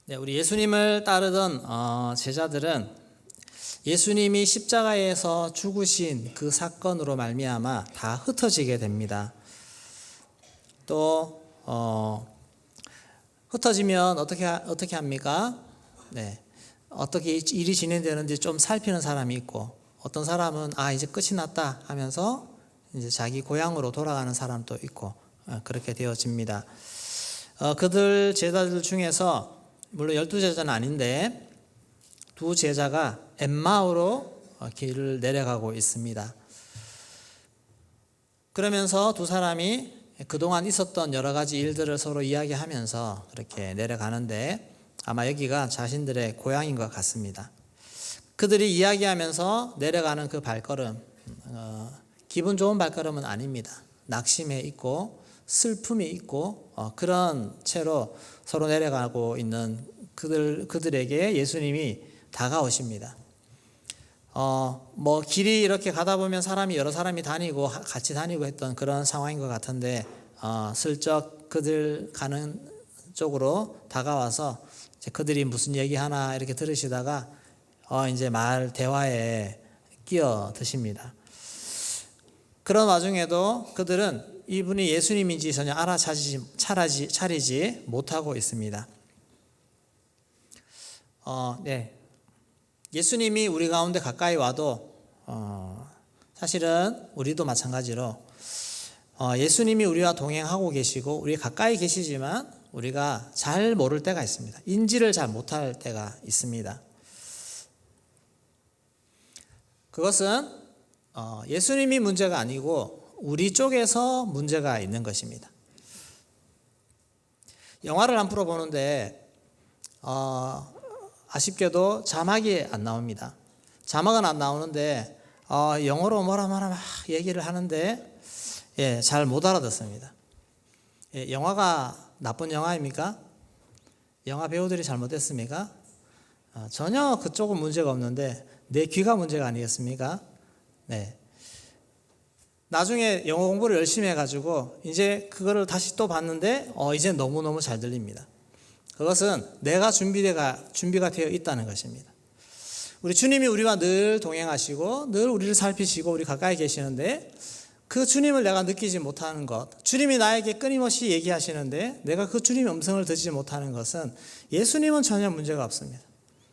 네, 우리 예수님을 따르던 제자들은 예수님이 십자가에서 죽으신 그 사건으로 말미암아 다 흩어지게 됩니다. 또 흩어지면 어떻게 합니까? 네, 어떻게 일이 진행되는지 좀 살피는 사람이 있고, 어떤 사람은 이제 끝이 났다 하면서 이제 자기 고향으로 돌아가는 사람도 있고, 그렇게 되어집니다. 그들 제자들 중에서 물론 12제자는 아닌데 두 제자가 엠마오로 길을 내려가고 있습니다. 그러면서 두 사람이 그동안 있었던 여러 가지 일들을 서로 이야기하면서 그렇게 내려가는데, 아마 여기가 자신들의 고향인 것 같습니다. 그들이 이야기하면서 내려가는 그 발걸음, 기분 좋은 발걸음은 아닙니다. 낙심해 있고 슬픔이 있고 그런 채로 서로 내려가고 있는 그들에게 예수님이 다가오십니다. 길이 이렇게 가다 보면 여러 사람이 다니고 같이 다니고 했던 그런 상황인 것 같은데, 슬쩍 그들 가는 쪽으로 다가와서 이제 그들이 무슨 얘기하나 이렇게 들으시다가 이제 대화에 끼어드십니다. 그런 와중에도 그들은 이분이 예수님인지 전혀 차리지 못하고 있습니다. 네. 예수님이 우리 가운데 가까이 와도 사실은 우리도 마찬가지로 예수님이 우리와 동행하고 계시고 우리 가까이 계시지만 우리가 잘 모를 때가 있습니다. 인지를 잘 못할 때가 있습니다. 그것은 예수님이 문제가 아니고 우리 쪽에서 문제가 있는 것입니다. 영화를 한 프로 보는데 아쉽게도 자막이 안 나옵니다. 자막은 안 나오는데 영어로 뭐라 막 얘기를 하는데 잘 못 알아듣습니다. 영화가 나쁜 영화입니까? 영화 배우들이 잘못했습니까? 전혀 그쪽은 문제가 없는데 내 귀가 문제가 아니겠습니까? 네. 나중에 영어 공부를 열심히 해가지고 이제 그거를 다시 또 봤는데 이제 너무너무 잘 들립니다. 그것은 내가 준비가 되어 있다는 것입니다. 우리 주님이 우리와 늘 동행하시고 늘 우리를 살피시고 우리 가까이 계시는데 그 주님을 내가 느끼지 못하는 것, 주님이 나에게 끊임없이 얘기하시는데 내가 그 주님의 음성을 듣지 못하는 것은 예수님은 전혀 문제가 없습니다.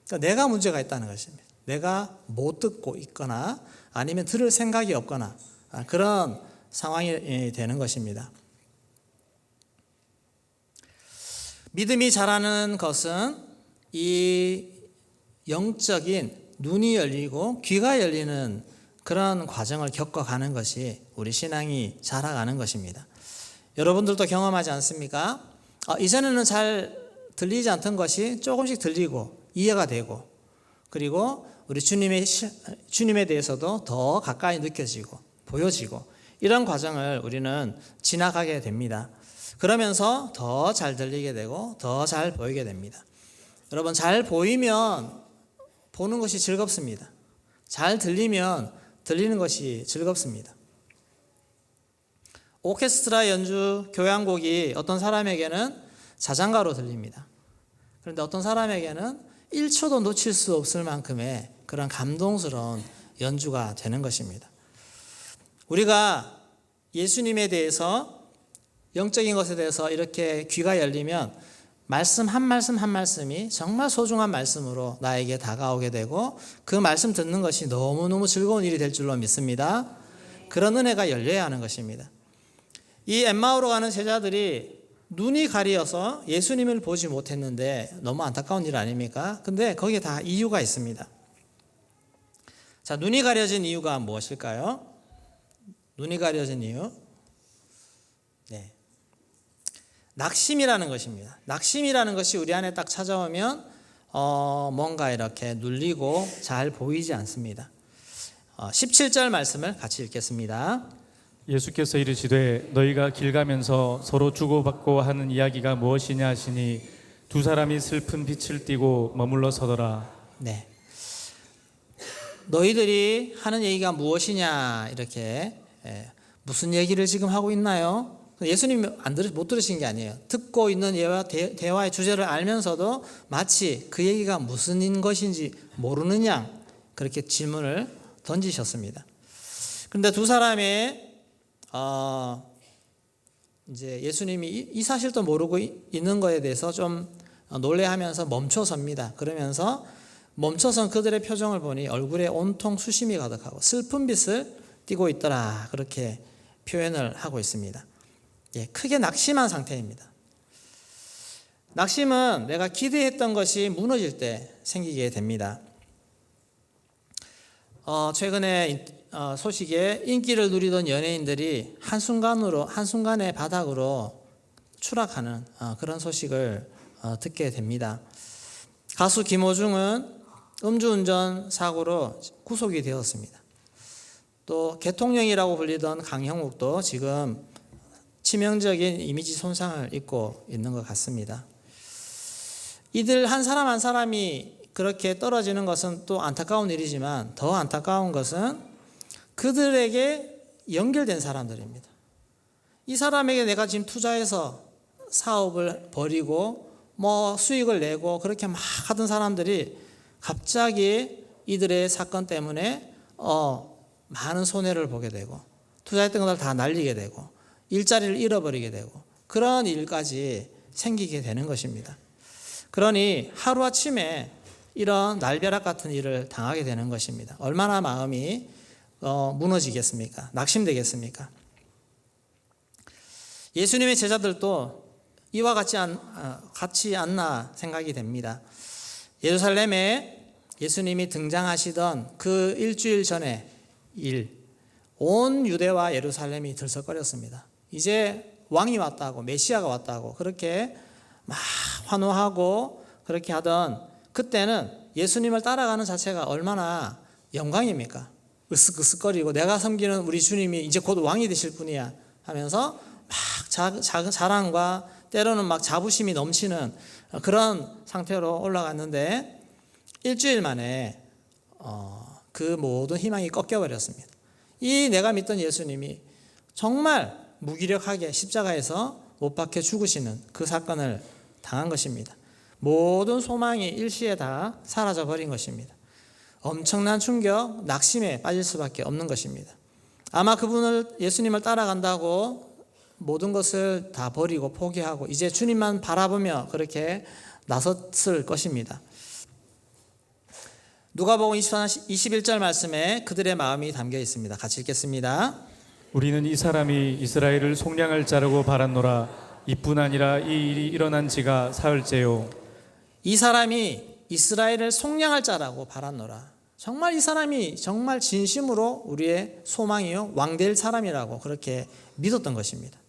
그러니까 내가 문제가 있다는 것입니다. 내가 못 듣고 있거나 아니면 들을 생각이 없거나 그런 상황이 되는 것입니다. 믿음이 자라는 것은 이 영적인 눈이 열리고 귀가 열리는 그런 과정을 겪어가는 것이 우리 신앙이 자라가는 것입니다. 여러분들도 경험하지 않습니까? 이전에는 잘 들리지 않던 것이 조금씩 들리고 이해가 되고, 그리고 우리 주님에 대해서도 더 가까이 느껴지고 보여지고, 이런 과정을 우리는 지나가게 됩니다. 그러면서 더 잘 들리게 되고 더 잘 보이게 됩니다. 여러분, 잘 보이면 보는 것이 즐겁습니다. 잘 들리면 들리는 것이 즐겁습니다. 오케스트라 연주 교향곡이 어떤 사람에게는 자장가로 들립니다. 그런데 어떤 사람에게는 1초도 놓칠 수 없을 만큼의 그런 감동스러운 연주가 되는 것입니다. 우리가 예수님에 대해서, 영적인 것에 대해서 이렇게 귀가 열리면 말씀 한 말씀이 정말 소중한 말씀으로 나에게 다가오게 되고 그 말씀 듣는 것이 너무너무 즐거운 일이 될 줄로 믿습니다. 그런 은혜가 열려야 하는 것입니다. 이 엠마오로 가는 제자들이 눈이 가려서 예수님을 보지 못했는데 너무 안타까운 일 아닙니까? 근데 거기에 다 이유가 있습니다. 자, 눈이 가려진 이유가 무엇일까요? 눈이 가려진 이유? 네. 낙심이라는 것입니다. 낙심이라는 것이 우리 안에 딱 찾아오면 뭔가 이렇게 눌리고 잘 보이지 않습니다. 17절 말씀을 같이 읽겠습니다. 예수께서 이르시되 너희가 길 가면서 서로 주고받고 하는 이야기가 무엇이냐 하시니 두 사람이 슬픈 빛을 띠고 머물러 서더라. 네. 너희들이 하는 얘기가 무엇이냐, 이렇게 무슨 얘기를 지금 하고 있나요? 예수님이 못 들으신 게 아니에요. 듣고 있는 얘와 대화의 주제를 알면서도 마치 그 얘기가 무슨 것인지 모르는 양 그렇게 질문을 던지셨습니다. 그런데 두 사람의 이제 예수님이 이 사실도 모르고 있는 거에 대해서 좀 놀래하면서 멈춰섭니다. 그러면서 멈춰선 그들의 표정을 보니 얼굴에 온통 수심이 가득하고 슬픈 빛을 띠고 있더라. 그렇게 표현을 하고 있습니다. 크게 낙심한 상태입니다. 낙심은 내가 기대했던 것이 무너질 때 생기게 됩니다. 최근에 소식에 인기를 누리던 연예인들이 한순간의 바닥으로 추락하는 그런 소식을 듣게 됩니다. 가수 김호중은 음주운전 사고로 구속이 되었습니다. 또 개통령이라고 불리던 강형욱도 지금 치명적인 이미지 손상을 입고 있는 것 같습니다. 이들 한 사람 한 사람이 그렇게 떨어지는 것은 또 안타까운 일이지만 더 안타까운 것은 그들에게 연결된 사람들입니다. 이 사람에게 내가 지금 투자해서 사업을 벌이고 수익을 내고 그렇게 막 하던 사람들이 갑자기 이들의 사건 때문에 많은 손해를 보게 되고 투자했던 것을 다 날리게 되고 일자리를 잃어버리게 되고 그런 일까지 생기게 되는 것입니다. 그러니 하루아침에 이런 날벼락 같은 일을 당하게 되는 것입니다. 얼마나 마음이 무너지겠습니까? 낙심되겠습니까? 예수님의 제자들도 이와 같지 않나 생각이 됩니다. 예루살렘에 예수님이 등장하시던 그 일주일 전에 온 유대와 예루살렘이 들썩거렸습니다. 이제 왕이 왔다고, 메시아가 왔다고 그렇게 막 환호하고 그렇게 하던 그때는 예수님을 따라가는 자체가 얼마나 영광입니까? 으쓱으쓱거리고 내가 섬기는 우리 주님이 이제 곧 왕이 되실 분이야 하면서 막 자랑과 때로는 막 자부심이 넘치는 그런 상태로 올라갔는데 일주일 만에 그 모든 희망이 꺾여버렸습니다. 이 내가 믿던 예수님이 정말 무기력하게 십자가에서 못 박혀 죽으시는 그 사건을 당한 것입니다. 모든 소망이 일시에 다 사라져버린 것입니다. 엄청난 충격, 낙심에 빠질 수밖에 없는 것입니다. 아마 예수님을 따라간다고 모든 것을 다 버리고 포기하고 이제 주님만 바라보며 그렇게 나섰을 것입니다. 누가복음 24장 21절 말씀에 그들의 마음이 담겨 있습니다. 같이 읽겠습니다. 우리는 이 사람이 이스라엘을 속량할 자라고 바랐노라. 이뿐 아니라 이 일이 일어난 지가 사흘째요. 이 사람이 이스라엘을 속량할 자라고 바랐노라. 정말 이 사람이 정말 진심으로 우리의 소망이요 왕될 사람이라고 그렇게 믿었던 것입니다.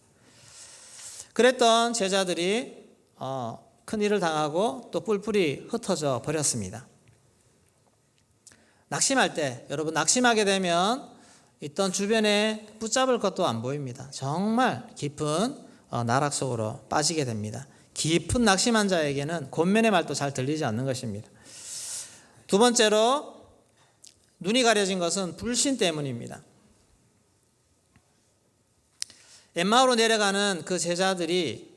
그랬던 제자들이 큰 일을 당하고 또 뿔뿔이 흩어져 버렸습니다. 낙심할 때 여러분 낙심하게 되면 있던 주변에 붙잡을 것도 안 보입니다. 정말 깊은 나락 속으로 빠지게 됩니다. 깊은 낙심한 자에게는 권면의 말도 잘 들리지 않는 것입니다. 두 번째로 눈이 가려진 것은 불신 때문입니다. 엠마오로 내려가는 그 제자들이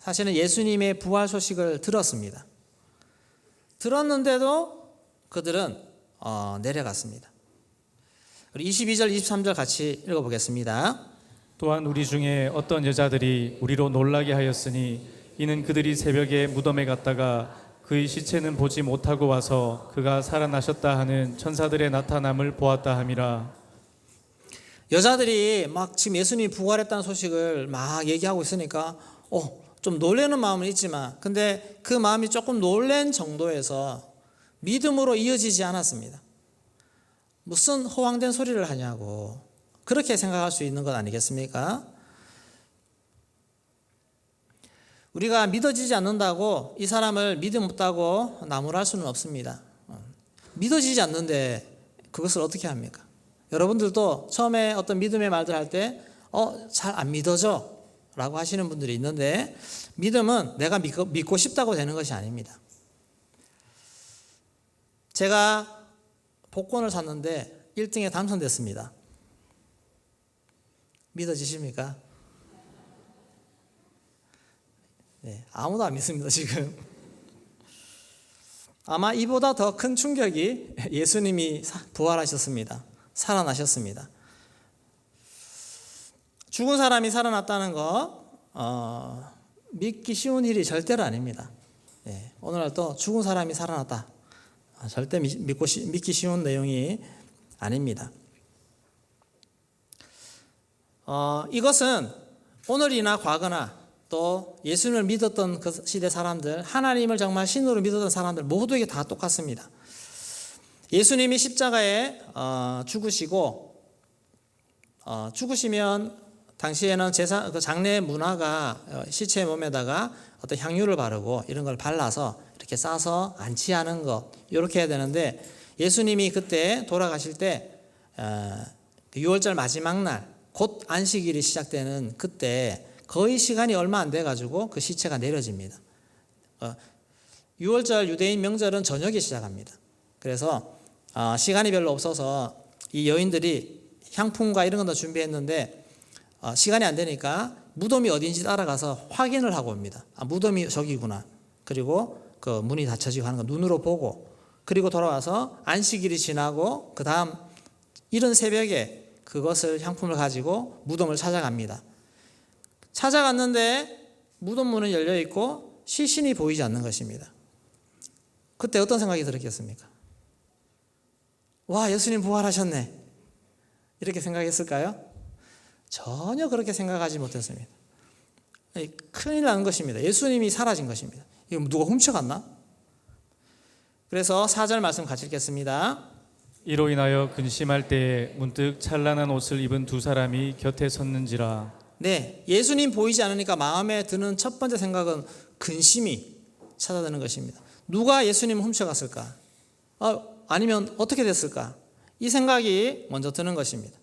사실은 예수님의 부활 소식을 들었습니다. 들었는데도 그들은 내려갔습니다. 22절 23절 같이 읽어보겠습니다. 또한 우리 중에 어떤 여자들이 우리로 놀라게 하였으니 이는 그들이 새벽에 무덤에 갔다가 그의 시체는 보지 못하고 와서 그가 살아나셨다 하는 천사들의 나타남을 보았다 함이라. 여자들이 막 지금 예수님이 부활했다는 소식을 막 얘기하고 있으니까 좀 놀라는 마음은 있지만 근데 그 마음이 조금 놀란 정도에서 믿음으로 이어지지 않았습니다. 무슨 허황된 소리를 하냐고 그렇게 생각할 수 있는 것 아니겠습니까? 우리가 믿어지지 않는다고 이 사람을 믿음 없다고 나무랄 수는 없습니다. 믿어지지 않는데 그것을 어떻게 합니까? 여러분들도 처음에 어떤 믿음의 말들 할 때 잘 안 믿어져 라고 하시는 분들이 있는데 믿음은 내가 믿고 싶다고 되는 것이 아닙니다. 제가 복권을 샀는데 1등에 당첨됐습니다. 믿어지십니까? 네, 아무도 안 믿습니다 지금. 아마 이보다 더 큰 충격이 예수님이 부활하셨습니다. 살아나셨습니다. 죽은 사람이 살아났다는 거 믿기 쉬운 일이 절대로 아닙니다. 예, 오늘날도 죽은 사람이 살아났다. 절대 믿기 쉬운 내용이 아닙니다. 이것은 오늘이나 과거나 또 예수님을 믿었던 그 시대 사람들, 하나님을 정말 신으로 믿었던 사람들 모두에게 다 똑같습니다. 예수님이 십자가에 죽으시고 죽으시면 당시에는 그 장례 문화가 시체 몸에다가 어떤 향유를 바르고 이런 걸 발라서 이렇게 싸서 안치하는 것 이렇게 해야 되는데 예수님이 그때 돌아가실 때 6월절 마지막 날 곧 안식일이 시작되는 그때 거의 시간이 얼마 안 돼 가지고 그 시체가 내려집니다. 6월절 유대인 명절은 저녁에 시작합니다. 그래서 시간이 별로 없어서 이 여인들이 향품과 이런 건 다 준비했는데 시간이 안 되니까 무덤이 어딘지 따라가서 확인을 하고 옵니다. 무덤이 저기구나. 그리고 그 문이 닫혀지고 하는 거 눈으로 보고 그리고 돌아와서 안식일이 지나고 그 다음 이른 새벽에 그것을 향품을 가지고 무덤을 찾아갑니다. 찾아갔는데 무덤 문은 열려 있고 시신이 보이지 않는 것입니다. 그때 어떤 생각이 들었겠습니까? 와, 예수님 부활하셨네. 이렇게 생각했을까요? 전혀 그렇게 생각하지 못했습니다. 큰일 나는 것입니다. 예수님이 사라진 것입니다. 이거 누가 훔쳐갔나? 그래서 4절 말씀 같이 읽겠습니다. 이로 인하여 근심할 때에 문득 찬란한 옷을 입은 두 사람이 곁에 섰는지라. 네, 예수님 보이지 않으니까 마음에 드는 첫 번째 생각은 근심이 찾아드는 것입니다. 누가 예수님을 훔쳐갔을까? 아니면 어떻게 됐을까? 이 생각이 먼저 드는 것입니다.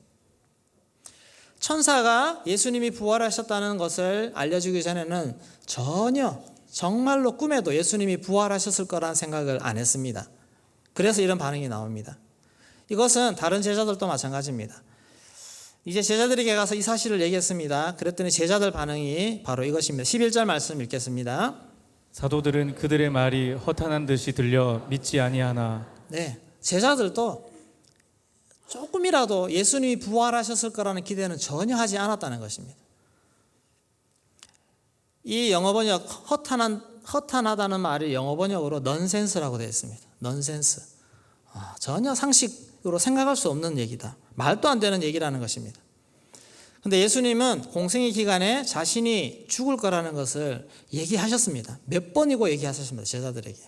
천사가 예수님이 부활하셨다는 것을 알려주기 전에는 전혀 정말로 꿈에도 예수님이 부활하셨을 거라는 생각을 안 했습니다. 그래서 이런 반응이 나옵니다. 이것은 다른 제자들도 마찬가지입니다. 이제 제자들에게 가서 이 사실을 얘기했습니다. 그랬더니 제자들 반응이 바로 이것입니다. 11절 말씀 읽겠습니다. 사도들은 그들의 말이 허탄한 듯이 들려 믿지 아니하나. 네, 제자들도 조금이라도 예수님이 부활하셨을 거라는 기대는 전혀 하지 않았다는 것입니다. 이 영어 번역 허탄하다는 말이 영어 번역으로 넌센스라고 되어 있습니다. 넌센스. 전혀 상식으로 생각할 수 없는 얘기다. 말도 안 되는 얘기라는 것입니다. 근데 예수님은 공생의 기간에 자신이 죽을 거라는 것을 얘기하셨습니다. 몇 번이고 얘기하셨습니다. 제자들에게.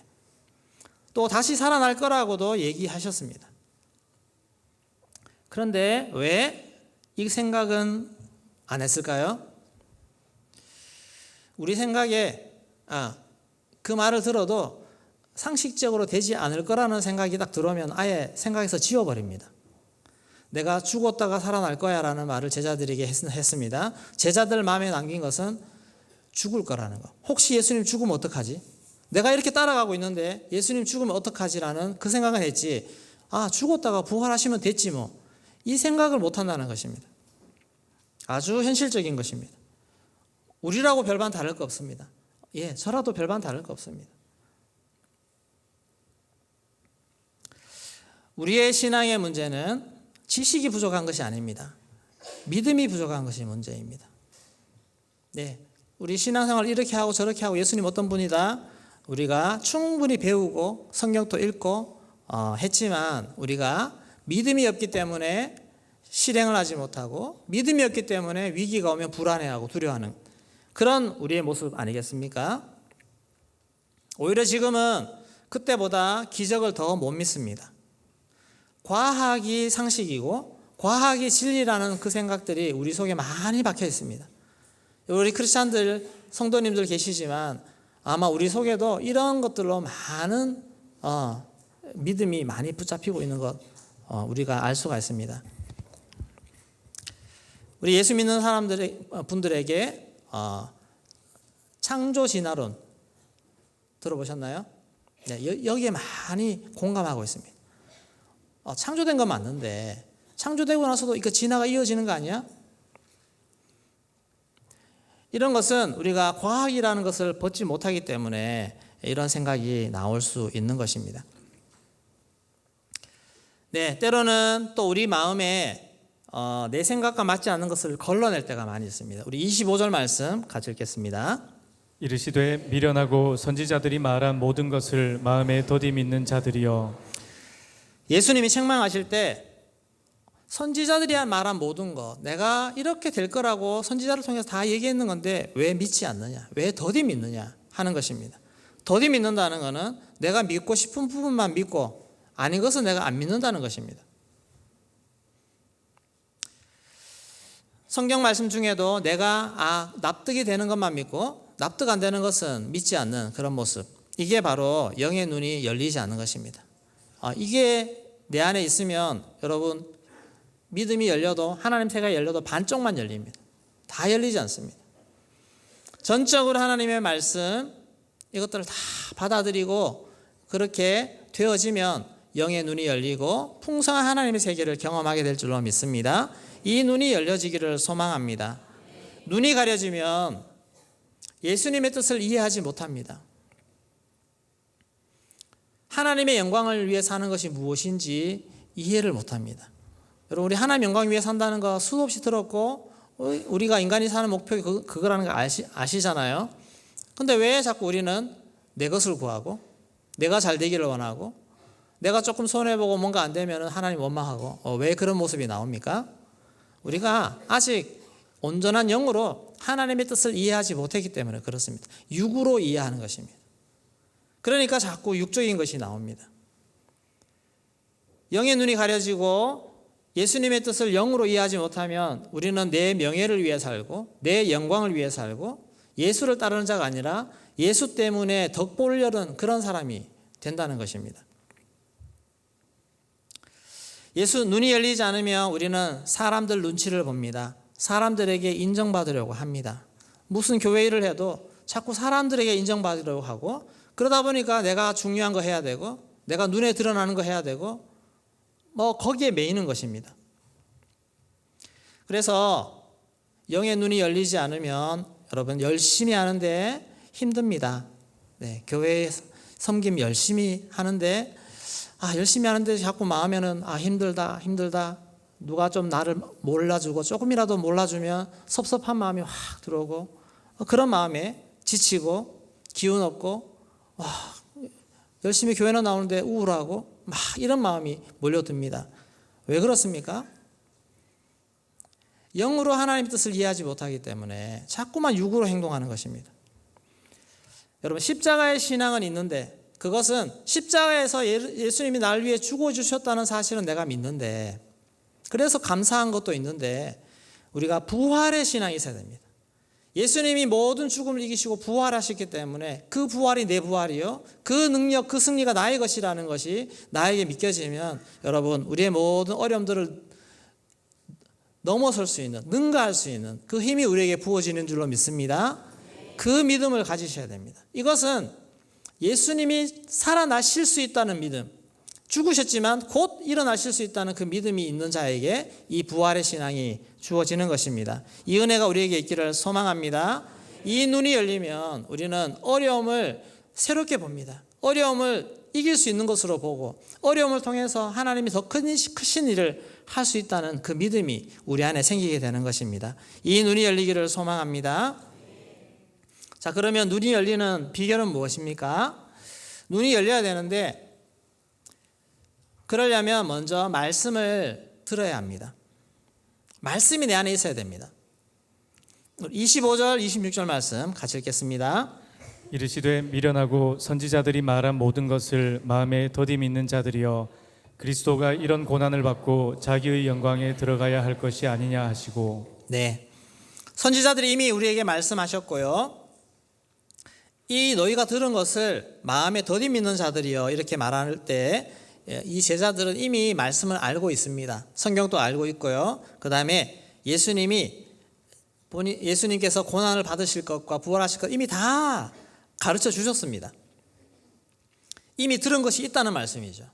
또 다시 살아날 거라고도 얘기하셨습니다. 그런데 왜 이 생각은 안 했을까요? 우리 생각에 그 말을 들어도 상식적으로 되지 않을 거라는 생각이 딱 들어오면 아예 생각에서 지워버립니다. 내가 죽었다가 살아날 거야 라는 말을 제자들에게 했습니다. 제자들 마음에 남긴 것은 죽을 거라는 거. 혹시 예수님 죽으면 어떡하지? 내가 이렇게 따라가고 있는데 예수님 죽으면 어떡하지라는 그 생각은 했지. 죽었다가 부활하시면 됐지 뭐. 이 생각을 못 한다는 것입니다. 아주 현실적인 것입니다. 우리라고 별반 다를 거 없습니다. 저라도 별반 다를 거 없습니다. 우리의 신앙의 문제는 지식이 부족한 것이 아닙니다. 믿음이 부족한 것이 문제입니다. 네, 우리 신앙생활 이렇게 하고 저렇게 하고 예수님 어떤 분이다. 우리가 충분히 배우고 성경도 읽고 했지만 우리가 믿음이 없기 때문에 실행을 하지 못하고 믿음이 없기 때문에 위기가 오면 불안해하고 두려워하는 그런 우리의 모습 아니겠습니까? 오히려 지금은 그때보다 기적을 더 못 믿습니다. 과학이 상식이고 과학이 진리라는 그 생각들이 우리 속에 많이 박혀 있습니다. 우리 크리스찬들 성도님들 계시지만 아마 우리 속에도 이런 것들로 많은 믿음이 많이 붙잡히고 있는 것 우리가 알 수가 있습니다. 우리 예수 믿는 분들에게 창조 진화론 들어보셨나요? 네, 여기에 많이 공감하고 있습니다. 창조된 건 맞는데 창조되고 나서도 그 진화가 이어지는 거 아니야? 이런 것은 우리가 과학이라는 것을 벗지 못하기 때문에 이런 생각이 나올 수 있는 것입니다. 네, 때로는 또 우리 마음에 내 생각과 맞지 않는 것을 걸러낼 때가 많이 있습니다. 우리 25절 말씀 같이 읽겠습니다. 이르시되 미련하고 선지자들이 말한 모든 것을 마음에 더디 믿는 자들이여. 예수님이 책망하실 때 선지자들이 말한 모든 것, 내가 이렇게 될 거라고 선지자를 통해서 다 얘기했는 건데 왜 믿지 않느냐, 왜 더디 믿느냐 하는 것입니다. 더디 믿는다는 것은 내가 믿고 싶은 부분만 믿고 아닌 것은 내가 안 믿는다는 것입니다. 성경 말씀 중에도 내가 납득이 되는 것만 믿고 납득 안 되는 것은 믿지 않는 그런 모습, 이게 바로 영의 눈이 열리지 않는 것입니다. 이게 내 안에 있으면 여러분 믿음이 열려도, 하나님 세계가 열려도 반쪽만 열립니다. 다 열리지 않습니다. 전적으로 하나님의 말씀 이것들을 다 받아들이고 그렇게 되어지면 영의 눈이 열리고 풍성한 하나님의 세계를 경험하게 될 줄로 믿습니다. 이 눈이 열려지기를 소망합니다. 눈이 가려지면 예수님의 뜻을 이해하지 못합니다. 하나님의 영광을 위해 사는 것이 무엇인지 이해를 못합니다. 여러분, 우리 하나님 영광 위해 산다는 거 수없이 들었고 우리가 인간이 사는 목표가 그거라는 거 아시잖아요. 근데 왜 자꾸 우리는 내 것을 구하고 내가 잘 되기를 원하고 내가 조금 손해보고 뭔가 안 되면 하나님 원망하고 왜 그런 모습이 나옵니까? 우리가 아직 온전한 영으로 하나님의 뜻을 이해하지 못했기 때문에 그렇습니다. 육으로 이해하는 것입니다. 그러니까 자꾸 육적인 것이 나옵니다. 영의 눈이 가려지고 예수님의 뜻을 영으로 이해하지 못하면 우리는 내 명예를 위해 살고 내 영광을 위해 살고 예수를 따르는 자가 아니라 예수 때문에 덕 보려는 그런 사람이 된다는 것입니다. 예수 눈이 열리지 않으면 우리는 사람들 눈치를 봅니다. 사람들에게 인정받으려고 합니다. 무슨 교회 일을 해도 자꾸 사람들에게 인정받으려고 하고 그러다 보니까 내가 중요한 거 해야 되고 내가 눈에 드러나는 거 해야 되고 거기에 매이는 것입니다. 그래서 영의 눈이 열리지 않으면 여러분 열심히 하는데 힘듭니다. 네, 교회에 섬김 열심히 하는데 열심히 하는데 자꾸 마음에는 힘들다. 누가 좀 나를 몰라주고 조금이라도 몰라주면 섭섭한 마음이 확 들어오고 그런 마음에 지치고 기운 없고 열심히 교회는 나오는데 우울하고 막 이런 마음이 몰려듭니다. 왜 그렇습니까? 영으로 하나님의 뜻을 이해하지 못하기 때문에 자꾸만 육으로 행동하는 것입니다. 여러분, 십자가의 신앙은 있는데 그것은 십자가에서 예수님이 나를 위해 죽어주셨다는 사실은 내가 믿는데 그래서 감사한 것도 있는데 우리가 부활의 신앙이 있어야 됩니다. 예수님이 모든 죽음을 이기시고 부활하셨기 때문에 그 부활이 내 부활이요, 그 능력, 그 승리가 나의 것이라는 것이 나에게 믿겨지면 여러분 우리의 모든 어려움들을 넘어설 수 있는, 능가할 수 있는 그 힘이 우리에게 부어지는 줄로 믿습니다. 그 믿음을 가지셔야 됩니다. 이것은 예수님이 살아나실 수 있다는 믿음, 죽으셨지만 곧 일어나실 수 있다는 그 믿음이 있는 자에게 이 부활의 신앙이 주어지는 것입니다. 이 은혜가 우리에게 있기를 소망합니다. 이 눈이 열리면 우리는 어려움을 새롭게 봅니다. 어려움을 이길 수 있는 것으로 보고 어려움을 통해서 하나님이 더 크신 일을 할 수 있다는 그 믿음이 우리 안에 생기게 되는 것입니다. 이 눈이 열리기를 소망합니다. 자, 그러면 눈이 열리는 비결은 무엇입니까? 눈이 열려야 되는데 그러려면 먼저 말씀을 들어야 합니다. 말씀이 내 안에 있어야 됩니다. 25절, 26절 말씀 같이 읽겠습니다. 이르시되 미련하고 선지자들이 말한 모든 것을 마음에 더디 믿는 자들이여, 그리스도가 이런 고난을 받고 자기의 영광에 들어가야 할 것이 아니냐 하시고. 네, 선지자들이 이미 우리에게 말씀하셨고요, 이 너희가 들은 것을 마음에 더디 믿는 자들이여 이렇게 말할 때 이 제자들은 이미 말씀을 알고 있습니다. 성경도 알고 있고요. 그 다음에 예수님께서 고난을 받으실 것과 부활하실 것 이미 다 가르쳐 주셨습니다. 이미 들은 것이 있다는 말씀이죠.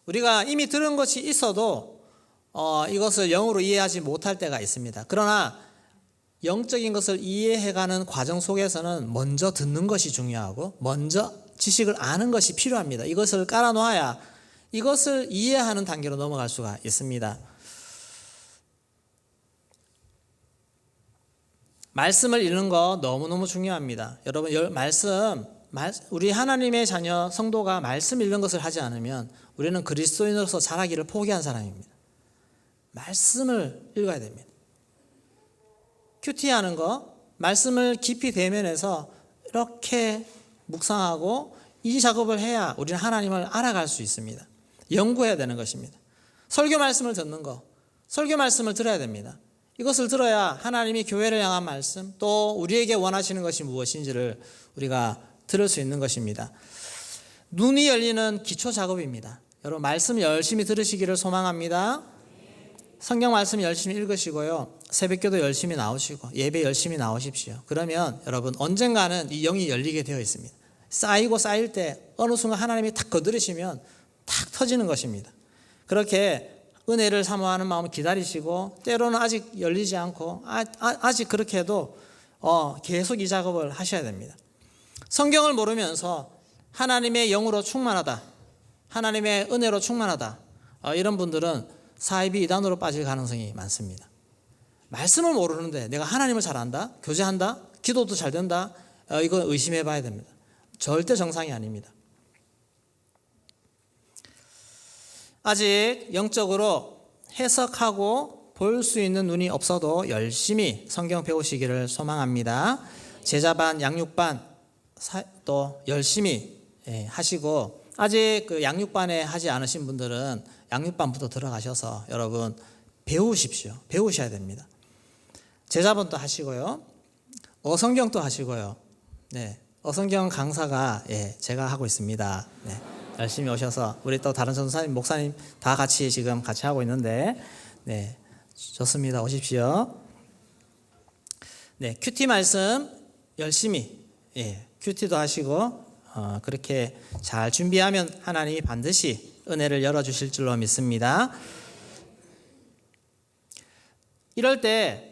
우리가 이미 들은 것이 있어도 이것을 영으로 이해하지 못할 때가 있습니다. 그러나 영적인 것을 이해해가는 과정 속에서는 먼저 듣는 것이 중요하고 먼저 지식을 아는 것이 필요합니다. 이것을 깔아놓아야 이것을 이해하는 단계로 넘어갈 수가 있습니다. 말씀을 읽는 거 너무너무 중요합니다. 여러분, 우리 하나님의 자녀 성도가 말씀 읽는 것을 하지 않으면 우리는 그리스도인으로서 자라기를 포기한 사람입니다. 말씀을 읽어야 됩니다. 큐티하는 거, 말씀을 깊이 대면해서 이렇게 묵상하고 이 작업을 해야 우리는 하나님을 알아갈 수 있습니다. 연구해야 되는 것입니다. 설교 말씀을 듣는 거, 설교 말씀을 들어야 됩니다. 이것을 들어야 하나님이 교회를 향한 말씀, 또 우리에게 원하시는 것이 무엇인지를 우리가 들을 수 있는 것입니다. 눈이 열리는 기초 작업입니다. 여러분, 말씀 열심히 들으시기를 소망합니다. 성경 말씀 열심히 읽으시고요. 새벽기도 열심히 나오시고 예배 열심히 나오십시오. 그러면 여러분 언젠가는 이 영이 열리게 되어 있습니다. 쌓이고 쌓일 때 어느 순간 하나님이 탁 거두르시면 탁 터지는 것입니다. 그렇게 은혜를 사모하는 마음을 기다리시고 때로는 아직 열리지 않고 아직 그렇게 해도 계속 이 작업을 하셔야 됩니다. 성경을 모르면서 하나님의 영으로 충만하다, 하나님의 은혜로 충만하다, 이런 분들은 사이비 이단으로 빠질 가능성이 많습니다. 말씀을 모르는데 내가 하나님을 잘 안다, 교제한다, 기도도 잘 된다, 이건 의심해 봐야 됩니다. 절대 정상이 아닙니다. 아직 영적으로 해석하고 볼 수 있는 눈이 없어도 열심히 성경 배우시기를 소망합니다. 제자반, 양육반 또 열심히 하시고, 아직 그 양육반에 하지 않으신 분들은 양육반부터 들어가셔서 여러분 배우십시오. 배우셔야 됩니다. 제자반도 하시고요, 어성경도 하시고요. 네, 어성경 강사가 제가 하고 있습니다. 네, 열심히 오셔서 우리 또 다른 전도사님, 목사님 다 같이 지금 같이 하고 있는데, 네, 좋습니다. 오십시오. 네, 큐티 말씀 열심히 큐티도 하시고 그렇게 잘 준비하면 하나님이 반드시 은혜를 열어주실 줄로 믿습니다. 이럴 때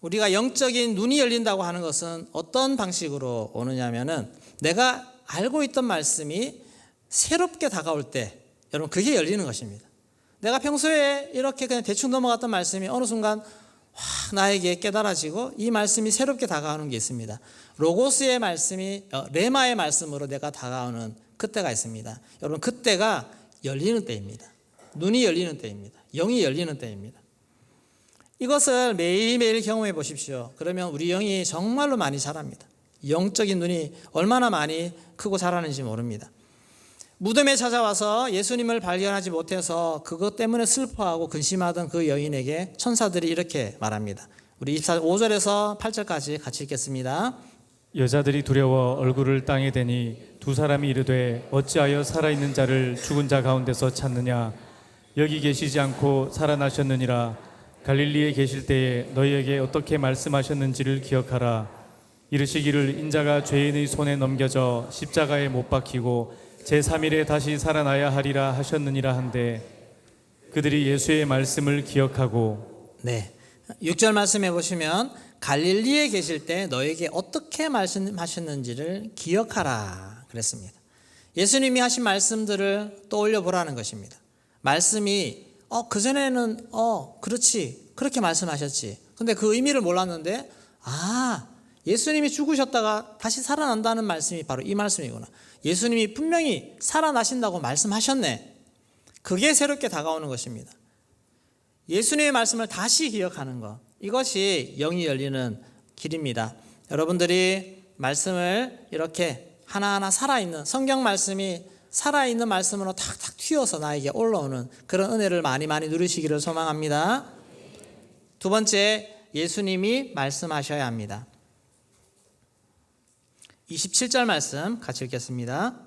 우리가 영적인 눈이 열린다고 하는 것은 어떤 방식으로 오느냐면은, 내가 알고 있던 말씀이 새롭게 다가올 때 여러분 그게 열리는 것입니다. 내가 평소에 이렇게 그냥 대충 넘어갔던 말씀이 어느 순간 나에게 깨달아지고 이 말씀이 새롭게 다가오는 게 있습니다. 로고스의 말씀이 레마의 말씀으로 내가 다가오는 그때가 있습니다. 여러분 그때가 열리는 때입니다. 눈이 열리는 때입니다. 영이 열리는 때입니다. 이것을 매일매일 경험해 보십시오. 그러면 우리 영이 정말로 많이 자랍니다. 영적인 눈이 얼마나 많이 크고 자라는지 모릅니다. 무덤에 찾아와서 예수님을 발견하지 못해서 그것 때문에 슬퍼하고 근심하던 그 여인에게 천사들이 이렇게 말합니다. 우리 5절에서 8절까지 같이 읽겠습니다. 여자들이 두려워 얼굴을 땅에 대니 두 사람이 이르되 어찌하여 살아있는 자를 죽은 자 가운데서 찾느냐? 여기 계시지 않고 살아나셨느니라. 갈릴리에 계실 때에 너희에게 어떻게 말씀하셨는지를 기억하라. 이르시기를 인자가 죄인의 손에 넘겨져 십자가에 못 박히고 제3일에 다시 살아나야 하리라 하셨느니라 한데, 그들이 예수의 말씀을 기억하고. 네, 6절 말씀해 보시면 갈릴리에 계실 때 너에게 어떻게 말씀하셨는지를 기억하라 그랬습니다. 예수님이 하신 말씀들을 떠올려 보라는 것입니다. 말씀이 그전에는 그렇지, 그렇게 말씀하셨지, 근데 그 의미를 몰랐는데 예수님이 죽으셨다가 다시 살아난다는 말씀이 바로 이 말씀이구나. 예수님이 분명히 살아나신다고 말씀하셨네. 그게 새롭게 다가오는 것입니다. 예수님의 말씀을 다시 기억하는 것, 이것이 영이 열리는 길입니다. 여러분들이 말씀을 이렇게 하나하나 살아있는, 성경 말씀이 살아있는 말씀으로 탁탁 튀어서 나에게 올라오는 그런 은혜를 많이 누리시기를 소망합니다. 두 번째, 예수님이 말씀하셔야 합니다. 27절 말씀 같이 읽겠습니다.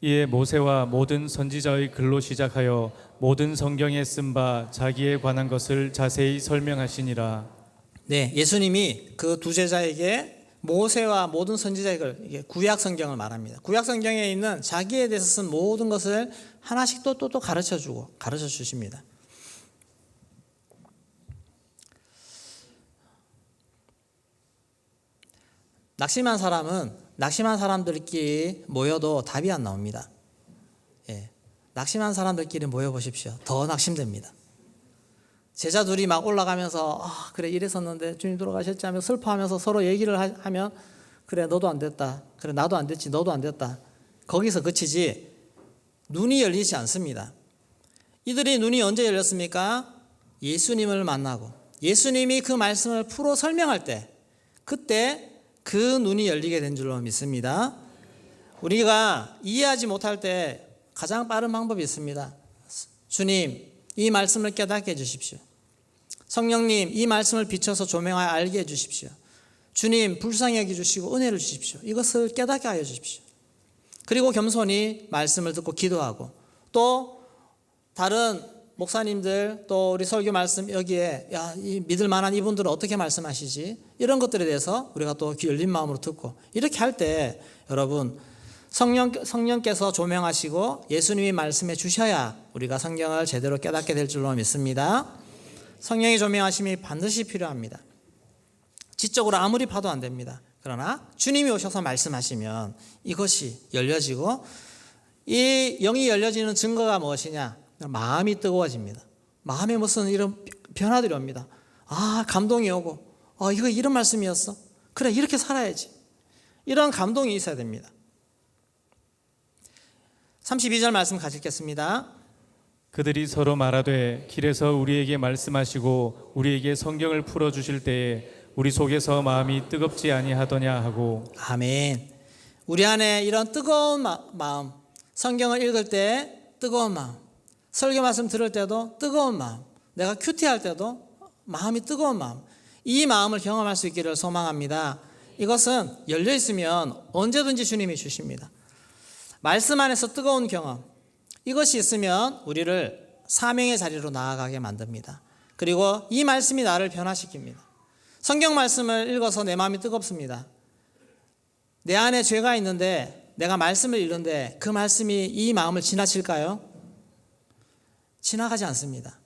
이에 모세와 모든 선지자의 글로 시작하여 모든 성경에 쓴 바 자기에 관한 것을 자세히 설명하시니라. 네, 예수님이 그 두 제자에게 모세와 모든 선지자의 글, 이게 구약 성경을 말합니다. 구약 성경에 있는 자기에 대해서 쓴 모든 것을 하나씩 또 가르쳐 주십니다. 낙심한 사람은 낙심한 사람들끼리 모여도 답이 안 나옵니다. 예. 낙심한 사람들끼리 모여 보십시오. 더 낙심됩니다. 제자 둘이 막 올라가면서 그래 이랬었는데 주님 돌아가셨지 하며 슬퍼하면서 서로 얘기를 하면 그래 너도 안 됐다. 그래 나도 안 됐지. 너도 안 됐다. 거기서 그치지 눈이 열리지 않습니다. 이들이 눈이 언제 열렸습니까? 예수님을 만나고 예수님이 그 말씀을 풀어 설명할 때 그때 그 눈이 열리게 된 줄로 믿습니다. 우리가 이해하지 못할 때 가장 빠른 방법이 있습니다. 주님, 이 말씀을 깨닫게 해주십시오. 성령님, 이 말씀을 비춰서 조명하여 알게 해주십시오. 주님, 불쌍히 여겨주시고 은혜를 주십시오. 이것을 깨닫게 하여 주십시오. 그리고 겸손히 말씀을 듣고 기도하고 또 다른 목사님들 또 우리 설교 말씀 여기에 이 믿을 만한 이분들은 어떻게 말씀하시지? 이런 것들에 대해서 우리가 또 귀 열린 마음으로 듣고 이렇게 할 때 여러분 성령께서 조명하시고 예수님이 말씀해 주셔야 우리가 성경을 제대로 깨닫게 될 줄로 믿습니다. 성령의 조명하심이 반드시 필요합니다. 지적으로 아무리 봐도 안 됩니다. 그러나 주님이 오셔서 말씀하시면 이것이 열려지고 이 영이 열려지는 증거가 무엇이냐? 마음이 뜨거워집니다. 마음에 무슨 이런 변화들이 옵니다. 감동이 오고 이거 이런 말씀이었어? 그래 이렇게 살아야지. 이런 감동이 있어야 됩니다. 32절 말씀 같이 읽겠습니다. 그들이 서로 말하되 길에서 우리에게 말씀하시고 우리에게 성경을 풀어주실 때에 우리 속에서 마음이 뜨겁지 아니하더냐 하고. 아멘. 우리 안에 이런 뜨거운 마음, 성경을 읽을 때 뜨거운 마음, 설교 말씀 들을 때도 뜨거운 마음, 내가 큐티할 때도 마음이 뜨거운 마음, 이 마음을 경험할 수 있기를 소망합니다. 이것은 열려 있으면 언제든지 주님이 주십니다. 말씀 안에서 뜨거운 경험, 이것이 있으면 우리를 사명의 자리로 나아가게 만듭니다. 그리고 이 말씀이 나를 변화시킵니다. 성경 말씀을 읽어서 내 마음이 뜨겁습니다. 내 안에 죄가 있는데 내가 말씀을 읽는데 그 말씀이 이 마음을 지나칠까요? 지나가지 않습니다.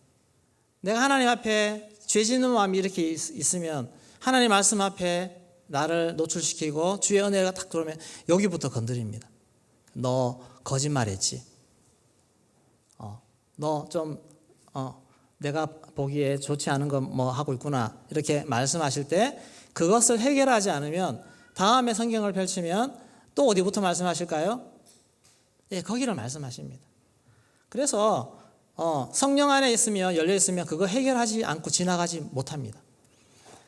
내가 하나님 앞에 죄 짓는 마음이 이렇게 있으면 하나님 말씀 앞에 나를 노출시키고 주의 은혜가 딱 들어오면 여기부터 건드립니다. 너 거짓말했지. 너 좀 내가 보기에 좋지 않은 거 뭐 하고 있구나. 이렇게 말씀하실 때 그것을 해결하지 않으면 다음에 성경을 펼치면 또 어디부터 말씀하실까요? 예, 거기를 말씀하십니다. 그래서 성령 안에 있으면 열려 있으면 그거 해결하지 않고 지나가지 못합니다.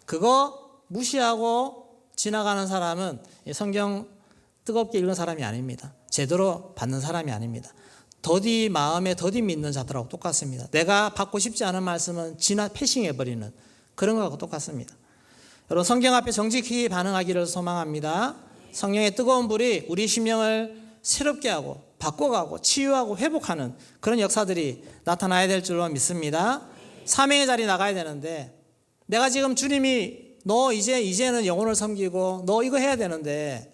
그거 무시하고 지나가는 사람은 성경 뜨겁게 읽는 사람이 아닙니다. 제대로 받는 사람이 아닙니다. 더디 마음에 더디 믿는 자들하고 똑같습니다. 내가 받고 싶지 않은 말씀은 패싱해버리는 그런 거하고 똑같습니다. 여러분 성경 앞에 정직히 반응하기를 소망합니다. 성령의 뜨거운 불이 우리 심령을 새롭게 하고 바꿔가고 치유하고 회복하는 그런 역사들이 나타나야 될 줄로 믿습니다. 사명의 자리 나가야 되는데 내가 지금 주님이 너 이제는 영혼을 섬기고 너 이거 해야 되는데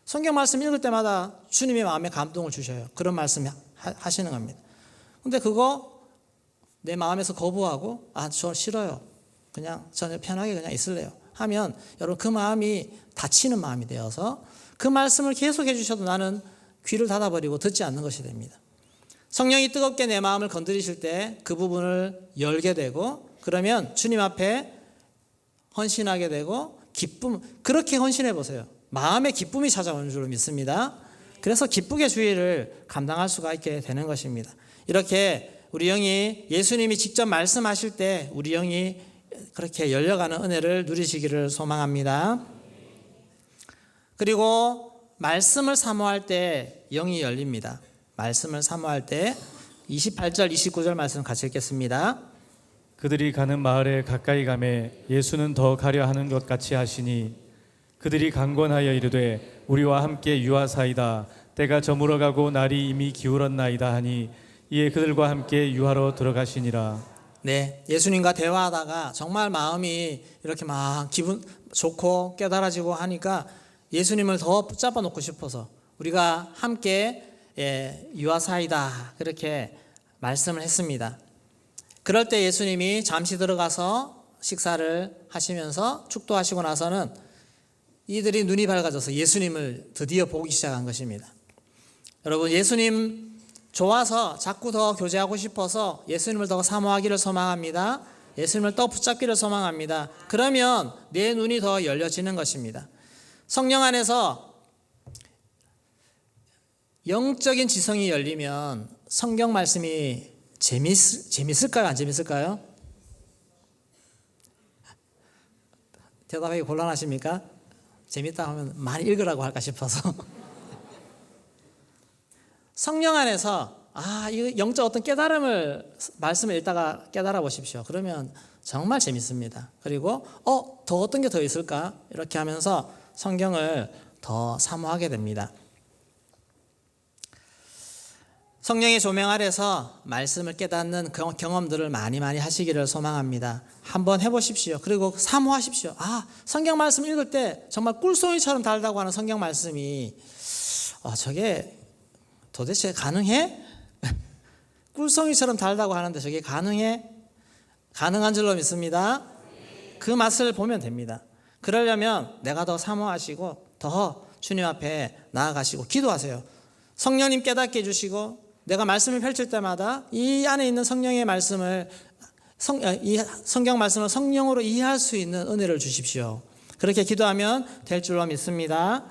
성경 말씀 읽을 때마다 주님의 마음에 감동을 주셔요. 그런 말씀 하시는 겁니다. 근데 그거 내 마음에서 거부하고 저 싫어요. 그냥 저는 편하게 그냥 있을래요. 하면 여러분 그 마음이 다치는 마음이 되어서 그 말씀을 계속해 주셔도 나는 귀를 닫아버리고 듣지 않는 것이 됩니다. 성령이 뜨겁게 내 마음을 건드리실 때 그 부분을 열게 되고 그러면 주님 앞에 헌신하게 되고 기쁨 그렇게 헌신해 보세요. 마음의 기쁨이 찾아오는 줄로 믿습니다. 그래서 기쁘게 주의를 감당할 수가 있게 되는 것입니다. 이렇게 우리 영이 예수님이 직접 말씀하실 때 우리 영이 그렇게 열려가는 은혜를 누리시기를 소망합니다. 그리고 말씀을 사모할 때 영이 열립니다. 말씀을 사모할 때 28절 29절 말씀 같이 읽겠습니다. 그들이 가는 마을에 가까이 가매 예수는 더 가려 하는 것 같이 하시니 그들이 강권하여 이르되 우리와 함께 유하사이다 때가 저물어가고 날이 이미 기울었나이다 하니 이에 그들과 함께 유하로 들어가시니라. 네, 예수님과 대화하다가 정말 마음이 이렇게 막 기분 좋고 깨달아지고 하니까 예수님을 더 붙잡아 놓고 싶어서 우리가 함께 유하사이다 그렇게 말씀을 했습니다. 그럴 때 예수님이 잠시 들어가서 식사를 하시면서 축도하시고 나서는 이들이 눈이 밝아져서 예수님을 드디어 보기 시작한 것입니다. 여러분, 예수님 좋아서 자꾸 더 교제하고 싶어서 예수님을 더 사모하기를 소망합니다. 예수님을 더 붙잡기를 소망합니다. 그러면 내 눈이 더 열려지는 것입니다. 성령 안에서 영적인 지성이 열리면 성경 말씀이 재밌을까요? 안 재밌을까요? 대답하기 곤란하십니까? 재밌다 하면 많이 읽으라고 할까 싶어서. 성령 안에서 이 영적 어떤 깨달음을 말씀을 읽다가 깨달아 보십시오. 그러면 정말 재밌습니다. 그리고 더 어떤 게 더 있을까? 이렇게 하면서 성경을 더 사모하게 됩니다. 성령의 조명 아래서 말씀을 깨닫는 경험들을 많이 하시기를 소망합니다. 한번 해보십시오. 그리고 사모하십시오. 성경 말씀 읽을 때 정말 꿀송이처럼 달다고 하는 성경 말씀이 저게 도대체 가능해? 꿀송이처럼 달다고 하는데 저게 가능해? 가능한 줄로 믿습니다. 그 맛을 보면 됩니다. 그러려면 내가 더 사모하시고 더 주님 앞에 나아가시고 기도하세요. 성령님 깨닫게 해주시고 내가 말씀을 펼칠 때마다 이 안에 있는 성령의 말씀을 이 성경 말씀을 성령으로 이해할 수 있는 은혜를 주십시오. 그렇게 기도하면 될 줄로 믿습니다.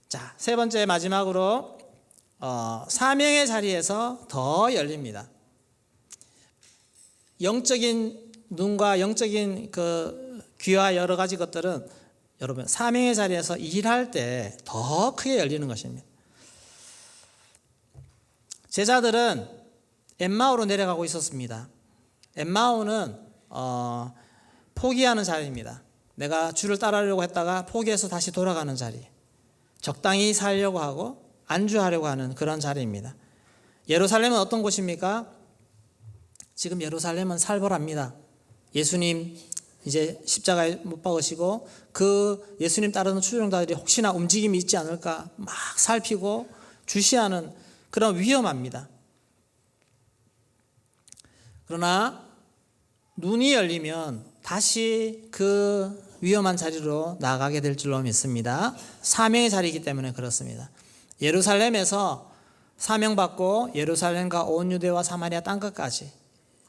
자, 세 번째 마지막으로 사명의 자리에서 더 열립니다. 영적인 눈과 영적인 그 귀와 여러 가지 것들은 여러분 사명의 자리에서 일할 때 더 크게 열리는 것입니다. 제자들은 엠마오로 내려가고 있었습니다. 엠마오는 포기하는 자리입니다. 내가 주를 따르려고 했다가 포기해서 다시 돌아가는 자리. 적당히 살려고 하고 안주하려고 하는 그런 자리입니다. 예루살렘은 어떤 곳입니까? 지금 예루살렘은 살벌합니다. 예수님 이제 십자가에 못 박으시고 그 예수님 따르는 추종자들이 혹시나 움직임이 있지 않을까 막 살피고 주시하는 그런 위험합니다. 그러나 눈이 열리면 다시 그 위험한 자리로 나가게 될 줄로 믿습니다. 사명의 자리이기 때문에 그렇습니다. 예루살렘에서 사명받고 예루살렘과 온 유대와 사마리아 땅끝까지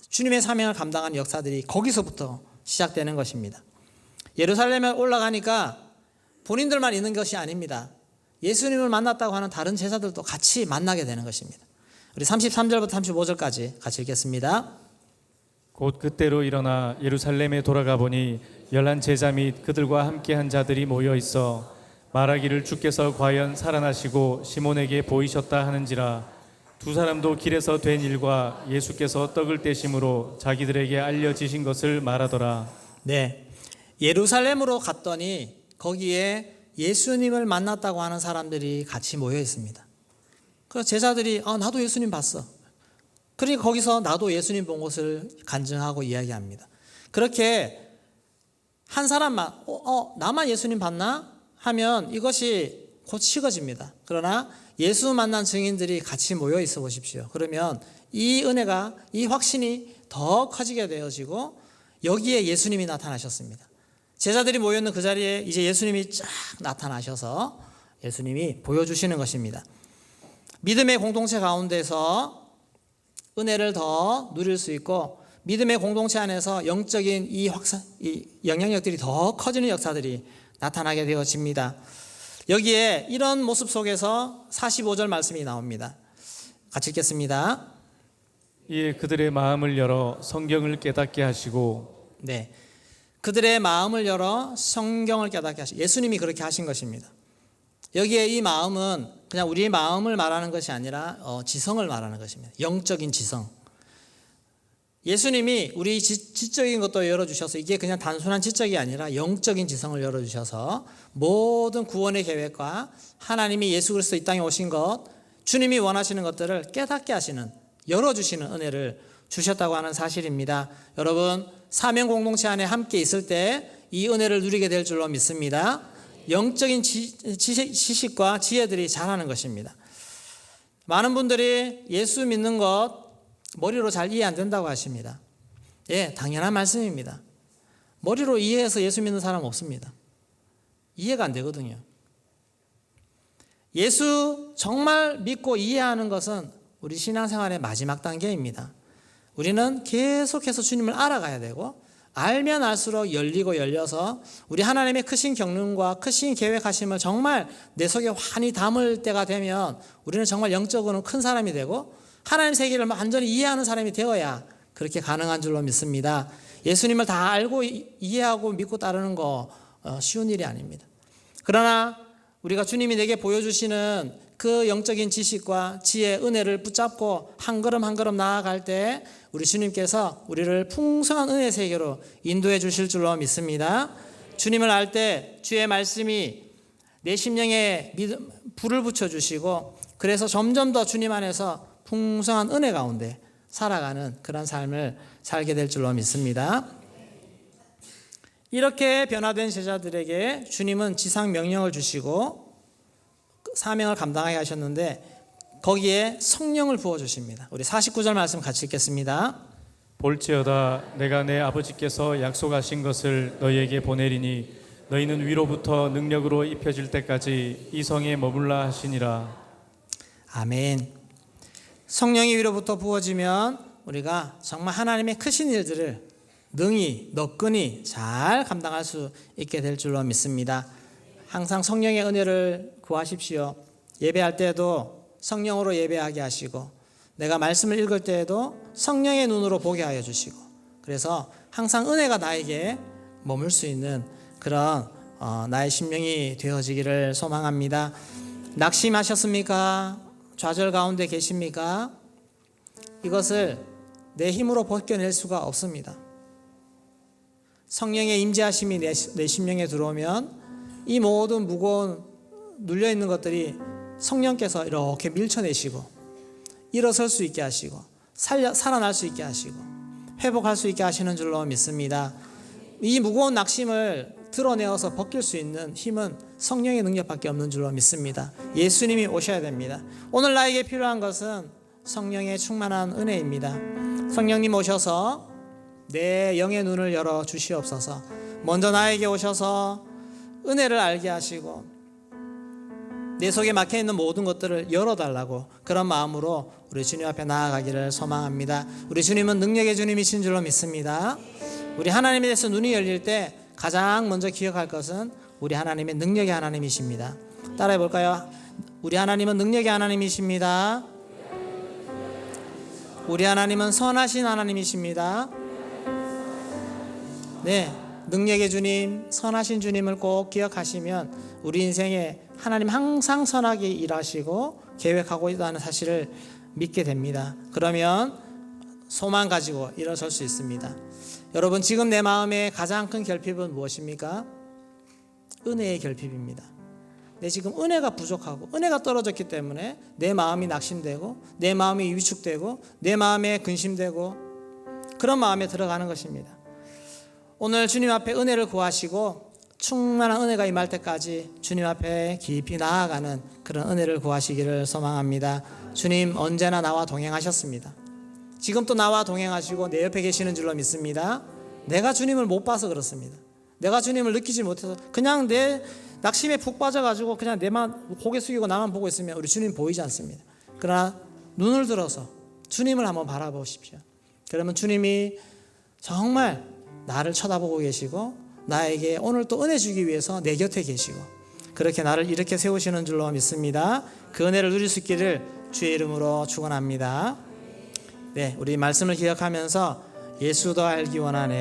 주님의 사명을 감당하는 역사들이 거기서부터 시작되는 것입니다. 예루살렘에 올라가니까 본인들만 있는 것이 아닙니다. 예수님을 만났다고 하는 다른 제자들도 같이 만나게 되는 것입니다. 우리 33절부터 35절까지 같이 읽겠습니다. 곧 그때로 일어나 예루살렘에 돌아가 보니 열한 제자 및 그들과 함께한 자들이 모여 있어 말하기를 주께서 과연 살아나시고 시몬에게 보이셨다 하는지라. 두 사람도 길에서 된 일과 예수께서 떡을 떼심으로 자기들에게 알려지신 것을 말하더라. 네, 예루살렘으로 갔더니 거기에 예수님을 만났다고 하는 사람들이 같이 모여 있습니다. 그래서 제자들이 나도 예수님 봤어. 그러니까 거기서 나도 예수님 본 것을 간증하고 이야기합니다. 그렇게 한 사람만 나만 예수님 봤나 하면 이것이 곧 식어집니다. 그러나 예수 만난 증인들이 같이 모여 있어 보십시오. 그러면 이 은혜가 이 확신이 더 커지게 되어지고 여기에 예수님이 나타나셨습니다. 제자들이 모여있는 그 자리에 이제 예수님이 쫙 나타나셔서 예수님이 보여주시는 것입니다. 믿음의 공동체 가운데서 은혜를 더 누릴 수 있고 믿음의 공동체 안에서 영적인 이 영향력들이 더 커지는 역사들이 나타나게 되어집니다. 여기에 이런 모습 속에서 45절 말씀이 나옵니다. 같이 읽겠습니다. 이에 그들의 마음을 열어 성경을 깨닫게 하시고. 네, 그들의 마음을 열어 성경을 깨닫게 하시고 예수님이 그렇게 하신 것입니다. 여기에 이 마음은 그냥 우리의 마음을 말하는 것이 아니라 지성을 말하는 것입니다. 영적인 지성. 예수님이 우리 지적인 것도 열어주셔서 이게 그냥 단순한 지적이 아니라 영적인 지성을 열어주셔서 모든 구원의 계획과 하나님이 예수 그리스도 이 땅에 오신 것, 주님이 원하시는 것들을 깨닫게 하시는, 열어주시는 은혜를 주셨다고 하는 사실입니다. 여러분, 사명 공동체 안에 함께 있을 때 이 은혜를 누리게 될 줄로 믿습니다. 영적인 지식과 지혜들이 자라는 것입니다. 많은 분들이 예수 믿는 것 머리로 잘 이해 안 된다고 하십니다. 예, 당연한 말씀입니다. 머리로 이해해서 예수 믿는 사람 없습니다. 이해가 안 되거든요. 예수 정말 믿고 이해하는 것은 우리 신앙생활의 마지막 단계입니다. 우리는 계속해서 주님을 알아가야 되고, 알면 알수록 열리고 열려서 우리 하나님의 크신 경륜과 크신 계획하심을 정말 내 속에 환히 담을 때가 되면 우리는 정말 영적으로는 큰 사람이 되고 하나님 세계를 완전히 이해하는 사람이 되어야 그렇게 가능한 줄로 믿습니다. 예수님을 다 알고 이해하고 믿고 따르는 거 쉬운 일이 아닙니다. 그러나 우리가 주님이 내게 보여주시는 그 영적인 지식과 지혜, 은혜를 붙잡고 한 걸음 한 걸음 나아갈 때 우리 주님께서 우리를 풍성한 은혜 세계로 인도해 주실 줄로 믿습니다. 주님을 알 때 주의 말씀이 내 심령에 불을 붙여주시고, 그래서 점점 더 주님 안에서 풍성한 은혜 가운데 살아가는 그런 삶을 살게 될 줄로 믿습니다. 이렇게 변화된 제자들에게 주님은 지상 명령을 주시고 사명을 감당하게 하셨는데, 거기에 성령을 부어주십니다. 우리 49절 말씀 같이 읽겠습니다. 볼지어다 내가 내 아버지께서 약속하신 것을 너희에게 보내리니 너희는 위로부터 능력으로 입혀질 때까지 이 성에 머물라 하시니라. 아멘. 성령이 위로부터 부어지면 우리가 정말 하나님의 크신 일들을 능히 너끈히 잘 감당할 수 있게 될 줄로 믿습니다. 항상 성령의 은혜를 구하십시오. 예배할 때도 성령으로 예배하게 하시고, 내가 말씀을 읽을 때에도 성령의 눈으로 보게 하여 주시고, 그래서 항상 은혜가 나에게 머물 수 있는 그런 나의 심령이 되어지기를 소망합니다. 낙심하셨습니까? 좌절 가운데 계십니까? 이것을 내 힘으로 벗겨낼 수가 없습니다. 성령의 임재하심이 내 심령에 들어오면 이 모든 무거운 눌려있는 것들이 성령께서 이렇게 밀쳐내시고 일어설 수 있게 하시고 살아날 수 있게 하시고 회복할 수 있게 하시는 줄로 믿습니다. 이 무거운 낙심을 드러내어서 벗길 수 있는 힘은 성령의 능력밖에 없는 줄로 믿습니다. 예수님이 오셔야 됩니다. 오늘 나에게 필요한 것은 성령의 충만한 은혜입니다. 성령님 오셔서 내 영의 눈을 열어 주시옵소서. 먼저 나에게 오셔서 은혜를 알게 하시고 내 속에 막혀있는 모든 것들을 열어달라고, 그런 마음으로 우리 주님 앞에 나아가기를 소망합니다. 우리 주님은 능력의 주님이신 줄로 믿습니다. 우리 하나님에 대해서 눈이 열릴 때 가장 먼저 기억할 것은 우리 하나님의 능력의 하나님이십니다. 따라해 볼까요? 우리 하나님은 능력의 하나님이십니다. 우리 하나님은 선하신 하나님이십니다. 네, 능력의 주님, 선하신 주님을 꼭 기억하시면 우리 인생에 하나님 항상 선하게 일하시고 계획하고 있다는 사실을 믿게 됩니다. 그러면 소망 가지고 일어설 수 있습니다. 여러분, 지금 내 마음에 가장 큰 결핍은 무엇입니까? 은혜의 결핍입니다. 내 지금 은혜가 부족하고 은혜가 떨어졌기 때문에 내 마음이 낙심되고 내 마음이 위축되고 내 마음에 근심되고 그런 마음에 들어가는 것입니다. 오늘 주님 앞에 은혜를 구하시고 충만한 은혜가 임할 때까지 주님 앞에 깊이 나아가는 그런 은혜를 구하시기를 소망합니다. 주님 언제나 나와 동행하셨습니다. 지금 또 나와 동행하시고 내 옆에 계시는 줄로 믿습니다. 내가 주님을 못 봐서 그렇습니다. 내가 주님을 느끼지 못해서 그냥 내 낙심에 푹 빠져가지고 그냥 내만 고개 숙이고 나만 보고 있으면 우리 주님 보이지 않습니다. 그러나 눈을 들어서 주님을 한번 바라보십시오. 그러면 주님이 정말 나를 쳐다보고 계시고 나에게 오늘 또 은혜 주기 위해서 내 곁에 계시고 그렇게 나를 이렇게 세우시는 줄로 믿습니다. 그 은혜를 누릴 수 있기를 주의 이름으로 축원합니다. 네, 우리 말씀을 기억하면서 예수 더 알기 원하네.